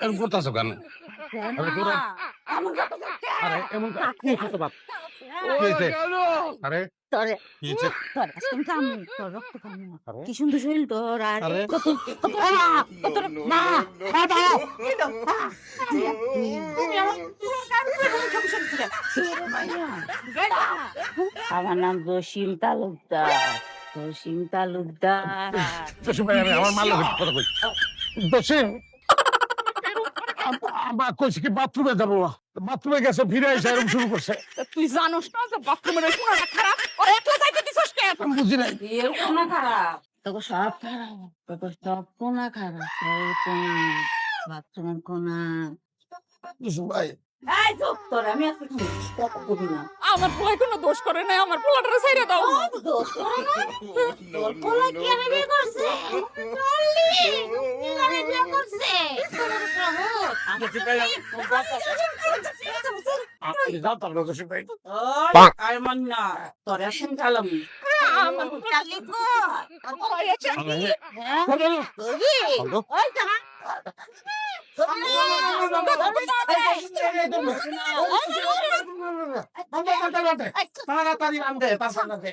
এরকম করতেছো কেন? আরে তোরা আরে এমন কি হইছে বাপ? কি হইছে? আরে তোরে কি হইছে? তোর আজকে আমি কামু তোর রক্ত খামু আরে কি সুন্দর শরীর তোর আর আরে তোর মা বাবা তুমি আমার নাম জসিম তালুকদার জসিম তালুকদার জসিম ভাই আমি আমার মাল্লা কথা কই। জসিম আমার কইছে কি বাথরুমে যাবো। বাথরুমে গেছে ফিরে এসে এরকম শুরু করছে। তুই জানোস না যে বাথরুমের ওই কোণাটা খারাপ আর একলা যাইতে দিছস কেন? আমি বুঝি নাই। এর কোনা খারাপ তোকে সব খারাপ তোকে সব কোনা খারাপ এই কোনা বাথরুমের কোনা জসিম ভাই এই চুপ তোর আমি আজকে কথা বলি না আমার পোলাই কোনো দোষ করে নাই, আমার পোলাটারে ছাইড়া দাও। দোষ করে না তোর পোলা কি আমি বিয়ে করছে চললি আমি বিয়ে করছে তোমার সহজ জসিম ভাই আমি জানতাম না জসিম ভাই। আর মান না তোর এখন কালাম আমার চালি কর পোলাই আছে। হ্যাঁ ওই জামা তাড়াতাড়ি আনতে তাড়াতাড়ি